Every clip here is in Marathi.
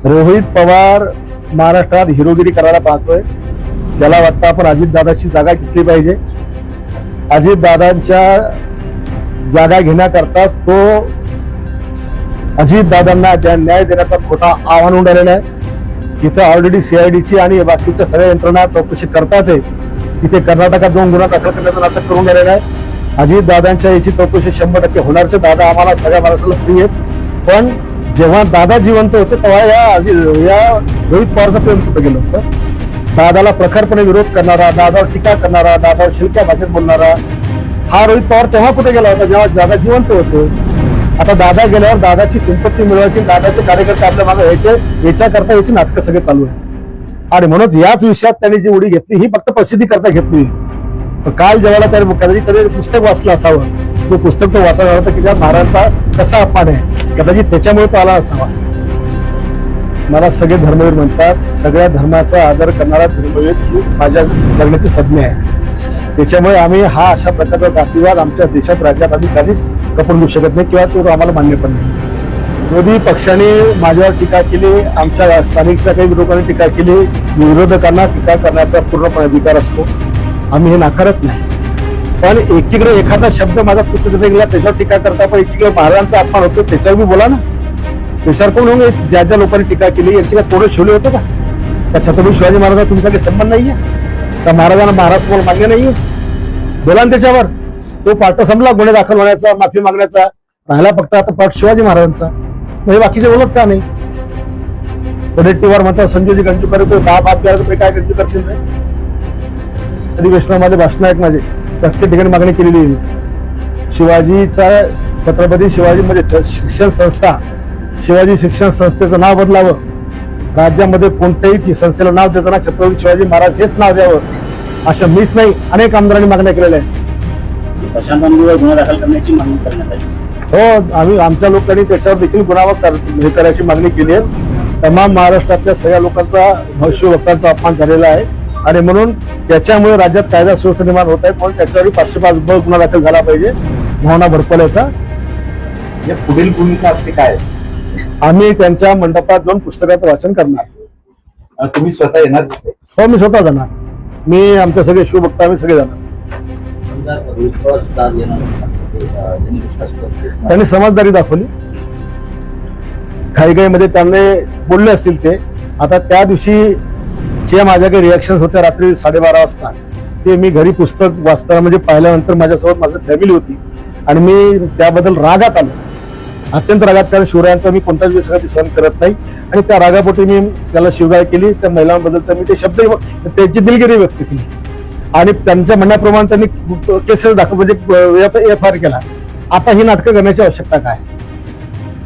रोहित पवार महाराष्ट्रात हिरोगिरी करायला पाहतोय. त्याला वाटतं आपण अजितदादाची जागा घेतली पाहिजे. अजितदादांच्या जागा घेण्याकरताच तो अजितदादांना न्याय देण्याचा खोटा आव्हान उडालेला आहे. तिथे ऑलरेडी सीआयडीची आणि बाकीच्या सगळ्या यंत्रणा चौकशी करतात आहे. तिथे कर्नाटकात जाऊन गुन्हा दाखल करण्याचं नाटक करून राहिलेलं आहे. अजितदादांच्या याची चौकशी 100% होणारचे. दादा आम्हाला सगळ्या महाराष्ट्राला प्रिय आहेत. पण जेव्हा दादा जिवंत होते तेव्हा या रोहित पवारचं प्रेम कुठं गेलं होतं. दादाला प्रखरपणे विरोध करणारा, दादावर टीका करणारा, दादावर शिलक्या भाषेत बोलणारा हा रोहित पवार तेव्हा कुठे गेला होता जेव्हा दादा जिवंत होते. आता दादा गेल्यावर दादाची संपत्ती मिळवायची, दादाचे कार्यकर्ते आपल्या मागे यायचे, याच्याकरता याची नाटकं सगळे चालू आहे. आणि म्हणूनच याच विषयात त्यांनी जी उडी घेतली ही फक्त प्रसिद्धी करता घेतली. काल जेव्हा त्याने कदाचित पुस्तक वाचलं असावं. तो पुस्तक तो वाचला होता की त्या महाराजांचा कसा अपमान आहे, कदाचित त्याच्यामुळे तो आला असावा. मला सगळे धर्मवीर म्हणतात. सगळ्या धर्माचा आदर करणारा धर्मवीर ही माझ्या जगण्याची संज्ञा आहे. त्याच्यामुळे आम्ही हा अशा प्रकारचा जातीवाद आमच्या देशात राज्यात आम्ही कधीच कपडून देऊ शकत नाही किंवा तो आम्हाला मान्य पण नाही. विरोधी पक्षाने माझ्यावर टीका केली, आमच्या स्थानिकच्या काही विरोधकांनी टीका केली. विरोधकांना टीका करण्याचा पूर्णपणे अधिकार असतो, आम्ही हे नाकारत नाही. पण एकीकडे एखादा शब्द माझा चुकीचा गेला त्याच्यावर टीका करता, पण एकीकडे महाराजांचा अपमान होतो त्याच्यावर मी बोला ना. त्याच्यावर कोण होऊन ज्या ज्या लोकांनी टीका केली यांची काय तोडे शिवले होते का? त्या छत्रपती शिवाजी महाराजांचा तुमचा काही संबंध नाहीये का? महाराजांना महाराज तुम्हाला मान्य नाहीये? बोला ना त्याच्यावर. तो पाठ संपला गुन्हे दाखल होण्याचा, माफी मागण्याचा. राहिला फक्त आता पाठ शिवाजी महाराजांचा. हे बाकीचे बोलत का नाही? वडेट्टीवार म्हणतात संजयजी गंजूकर तो 10 बाप काय गंजू करतील नाही. अधिवेशनामध्ये भाषण आहेत माझे, प्रत्येक ठिकाणी मागणी केलेली आहे. शिवाजीचा छत्रपती शिवाजी म्हणजे शिक्षण संस्था, शिवाजी शिक्षण संस्थेचं नाव बदलावं. राज्यामध्ये कोणत्याही संस्थेला नाव देताना छत्रपती शिवाजी महाराज हेच नाव द्यावं, अशा मीच नाही अनेक आमदारांनी मागण्या केलेल्या आहेत. गुन्हा दाखल करण्याची मागणी करण्यात आली. हो, आम्ही आमच्या लोकांनी त्याच्यावर देखील गुन्हा करायची मागणी केली आहे. तमाम महाराष्ट्रातल्या सगळ्या लोकांचा शिवभक्तांचा अपमान झालेला आहे आणि म्हणून त्याच्यामुळे राज्यात कायदा सुव्यवस्था निर्माण होत आहेत. म्हणून त्याच्यावर 505 गुन्हा दाखल झाला पाहिजे भावना भडकवल्याचा. पुढील भूमिका आपली काय असते? आम्ही त्यांच्या मंडपात जाऊन पुस्तकाचं वाचन करणार. तुम्ही स्वतः येणार? हो, मी स्वतः जाणार. मी आमचे सगळे शिवभक्त आम्ही सगळे जाणार. त्यांनी समजदारी दाखवली. घाईघाईमध्ये त्यांनी बोलले असतील ते. आता त्या दिवशी जे माझ्या काही रिॲक्शन होत्या रात्री 12:30 वाजता ते मी घरी पुस्तक वाचताना म्हणजे पाहिल्यानंतर माझ्यासोबत माझी फॅमिली होती आणि मी त्याबद्दल रागात आलो, अत्यंत रागात. कारण शिवरायांचा मी कोणताच विसंगती सहन करत नाही आणि त्या रागापोटी मी त्याला शिवगाळ केली. त्या महिलांबद्दलचा मी ते शब्द त्यांची दिलगिरी व्यक्त केली आणि त्यांच्या म्हणण्याप्रमाणे त्यांनी केसेस दाखल म्हणजे FIR केला. आता ही नाटकं करण्याची आवश्यकता काय?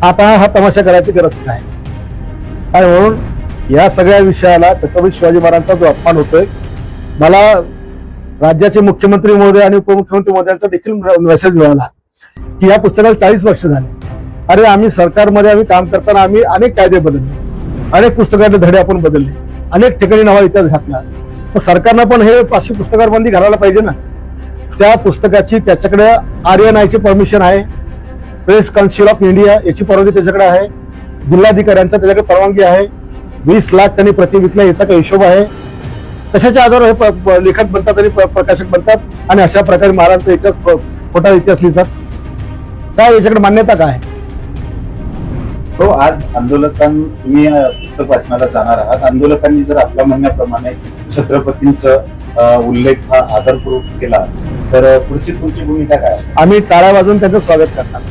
आता हा तमाशा करायची गरज काय? आणि म्हणून या सगळ्या विषयाला छत्रपती शिवाजी महाराजांचा जो अपमान होतोय, मला राज्याचे मुख्यमंत्री महोदय आणि उपमुख्यमंत्री महोदयांचा देखील मेसेज मिळाला की या पुस्तकाला 40 वर्ष झाले. अरे, आम्ही सरकारमध्ये आम्ही काम करताना आम्ही अनेक कायदे बदलले, अनेक पुस्तकाचे धडे आपण बदलले, अनेक ठिकाणी नवा इतिहास घातला. मग सरकारनं पण हे 500 पुस्तकावर बंदी घालायला पाहिजे ना. त्या पुस्तकाची त्याच्याकडे RNIची परमिशन आहे, प्रेस काउन्सिल ऑफ इंडिया याची परवानगी त्याच्याकडे आहे, जिल्हाधिकाऱ्यांचा त्याच्याकडे परवानगी आहे, 20 लाख त्यांनी प्रति विकला याचा काही हिशोब आहे. कशाच्या आधारावर हे लेखक बनतात आणि प्रकाशक बनतात आणि अशा प्रकारे महाराजांचा इतिहास खोटा इतिहास लिहितात? काय याच्याकडे मान्यता काय? हो, आज तुम्ही पुस्तक वाचनाला जाणार आहात. आंदोलकांनी जर आपल्या म्हणण्याप्रमाणे छत्रपतींचा उल्लेख हा आदरपूर्वक केला तर पुढची भूमिका काय? आम्ही टाळ्या वाजवून त्यांचं स्वागत करणार.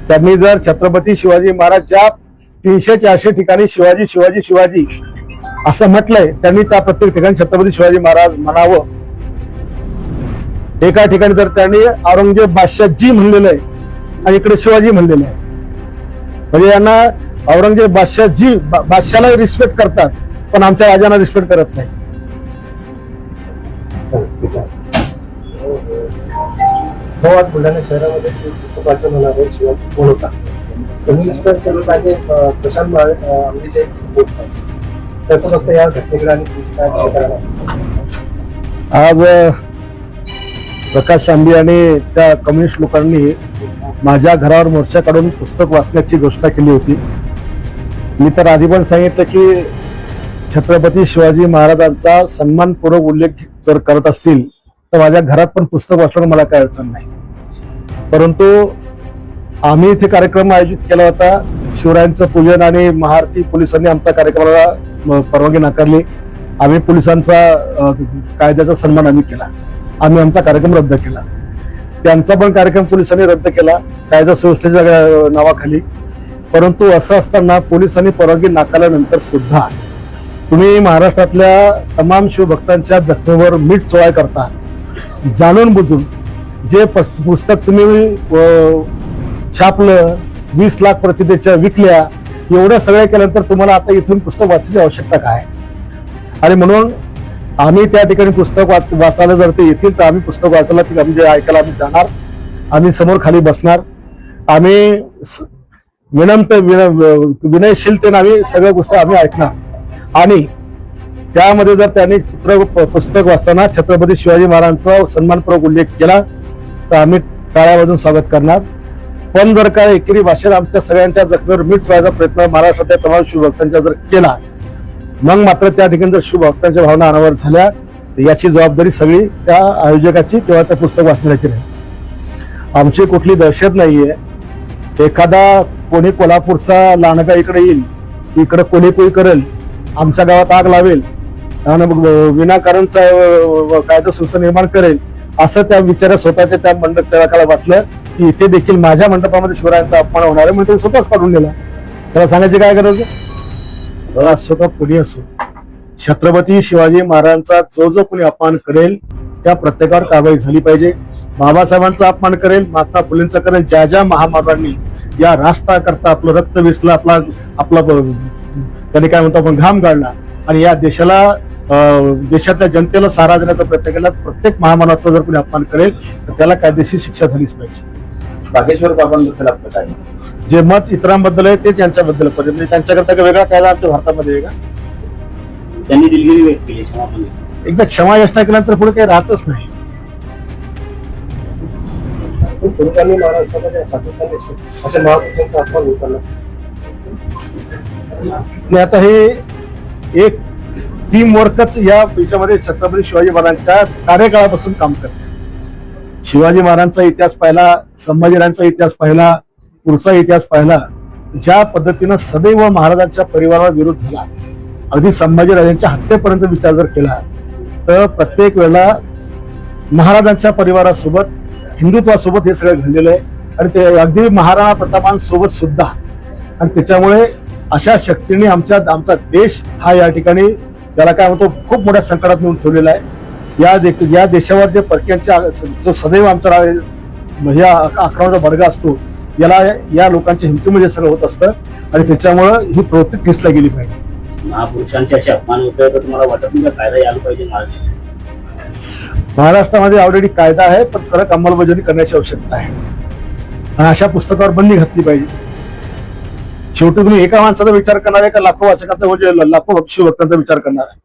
त्यांनी जर छत्रपती शिवाजी महाराज ज्या 300-400 ठिकाणी शिवाजी शिवाजी शिवाजी असं म्हटलंय, त्यांनी त्या प्रत्येक ठिकाणी छत्रपती शिवाजी महाराज म्हणावं. एका ठिकाणी तर त्यांनी औरंगजेब बादशाहजी म्हणलेलं आहे आणि इकडे शिवाजी म्हणलेलं आहे. म्हणजे यांना औरंगजेब बादशाहला रिस्पेक्ट करतात पण आमच्या राजांना रिस्पेक्ट करत नाही. हो, आज बुलढाणा शहरामध्ये पुस्तक वाचन होणार आहे. शिवाजी कोण होता प्रशांत आंबेचे तसं फक्त या घटनेकडे आणि आज प्रकाश आंबे आणि त्या कम्युनिस्ट लोकांनी माझ्या घरावर मोर्चा काढून पुस्तक वाचण्याची घोषणा केली होती. मी तर आधी पण सांगितलं की छत्रपती शिवाजी महाराजांचा सन्मानपूर्वक उल्लेख जर करत असतील तर माझ्या घरात पण पुस्तक वाचलं मला काही अडचण नाही. परंतु आम्ही इथे कार्यक्रम आयोजित केला होता. शिवरायांचं पूजन आणि महाआरती पोलिसांनी आमच्या कार्यक्रमाला परवानगी नाकारली. आम्ही पोलिसांचा कायद्याचा सन्मान आम्ही केला. आम्ही आमचा कार्यक्रम रद्द केला. त्यांचा पण कार्यक्रम पोलिसांनी रद्द केला कायदा सुव्यवस्थेच्या नावाखाली. परंतु असं असताना पोलिसांनी परवानगी नाकारल्यानंतर सुद्धा तुम्ही महाराष्ट्रातल्या तमाम शिवभक्तांच्या जखमेवर मीठ चोळाय करता. जाणून बुजून जे पुस्तक तुम्ही छापलं, 20 लाख प्रति विकल्या, एवढं सगळं केल्यानंतर तुम्हाला आता इथून पुस्तक वाचण्याची आवश्यकता काय? आणि म्हणून आम्ही त्या ठिकाणी पुस्तक वाचायला जर ते येतील तर आम्ही पुस्तक वाचायला म्हणजे ऐकायला आम्ही जाणार. आम्ही समोर खाली बसणार. आम्ही विनयशीलतेने आम्ही सगळ्या गोष्टी आम्ही ऐकणार. आणि त्यामध्ये जर त्यांनी पुस्तक वाचताना छत्रपती शिवाजी महाराजांचा सन्मानपूर्वक उल्लेख केला तर आम्ही टाळ्या वाजून स्वागत करणार. पण जर का एकेरी भाषेत आमच्या सगळ्यांच्या जखमेवर मीठ चोळायचा प्रयत्न महाराष्ट्रातल्या तमाम शिवभक्तांच्या जर केला, मग मात्र त्या ठिकाणी जर शिवभक्तांच्या भावना अनावर झाल्या तर याची जबाबदारी सगळी त्या आयोजकाची किंवा त्या पुस्तक वाचण्याची नाही. आमची कुठली दहशत नाहीये. एखादा कोणी कोल्हापूरचा लांडगा इकडे येईल, इकडे कोणी करेल, आमच्या गावात आग लावेल आणि विनाकारणचा कायदा सुव्यवस्था निर्माण करेल, असं त्या विचारा स्वतःच्या त्या मंडप त्याला वाटलं की इथे देखील माझ्या मंडपामध्ये शिवरायांचा अपमान होणार आहे म्हणून ते स्वतःच काढून दिला. त्याला सांगायची काय गरज आहे? असो का कोणी असो, छत्रपती शिवाजी महाराजांचा जो कोणी अपमान करेल त्या प्रत्येकावर कारवाई झाली पाहिजे. बाबासाहेबांचा अपमान करेल, महात्मा फुलेंचा करेल, ज्या महामानवांनी या राष्ट्राकरता आपलं रक्त वेचलं, आपला त्यांनी काय म्हणतो आपण घाम गाळला आणि या देशातल्या जनतेला सहारा देण्याचा प्रयत्न केला, प्रत्येक महामानवाचा जर कोणी अपमान करेल तर त्याला कायदेशीर शिक्षा झालीच पाहिजे. बागेश्वर बाबांबद्दल आपलं काय? जे मत इतरांबद्दल आहे तेच यांच्याबद्दल पाहिजे. म्हणजे त्यांच्याकरता काही वेगळा कायदा आमच्या भारतामध्ये आहे का? त्यांनी दिलगिरी व्यक्त केली, क्षमा पण केली. एकदा क्षमा याचना केल्यानंतर पुढे काही राहतच नाही. तुरुंगांनी महाराष्ट्रामध्ये सातत्याने अशा महापुरुषांचा अपमान होताना आणि आता हे एक टीम वर्कच या देशामध्ये छत्रपती शिवाजी महाराजांच्या कार्यकाळापासून काम करते. शिवाजी महाराजांचा इतिहास पाहिला, संभाजीराजांचा इतिहास पाहिला, पुढचा इतिहास पाहिला, ज्या पद्धतीनं सदैव महाराजांच्या परिवाराला विरोध झाला, अगदी संभाजीराजांच्या हत्येपर्यंत विचार जर केला तर प्रत्येक वेळेला महाराजांच्या परिवारासोबत हिंदुत्वासोबत हे सगळं घडलेलं आहे. आणि ते अगदी महाराणा प्रतापांसोबत सुद्धा. आणि त्याच्यामुळे अशा शक्तीने आमचा देश हा या ठिकाणी त्याला काय म्हणतो खूप मोठ्या संकटात नेऊन ठेवलेला आहे. या देशावर जे परक्यांच्या जो सदैव आमचा या आक्रमणाचा बडगा असतो, या लोकांच्या हिमतीमध्ये सगळं होत असतं आणि त्याच्यामुळं ही प्रवृत्ती ठेसला गेली पाहिजे. महापुरुषांचे असे अपमान होतोय तर तुम्हाला वाटत नाही का कायदा यायला पाहिजे महाराष्ट्रामध्ये ऑलरेडी कायदा आहे, पण कडक अंमलबजावणी करण्याची आवश्यकता आहे आणि अशा पुस्तकावर बंदी घातली पाहिजे. शेवटी तुम्ही एका माणसाचा विचार करणार आहे का लाखो वाचकांचा, म्हणजे लाखो शिवभक्तांचा विचार करणार आहे?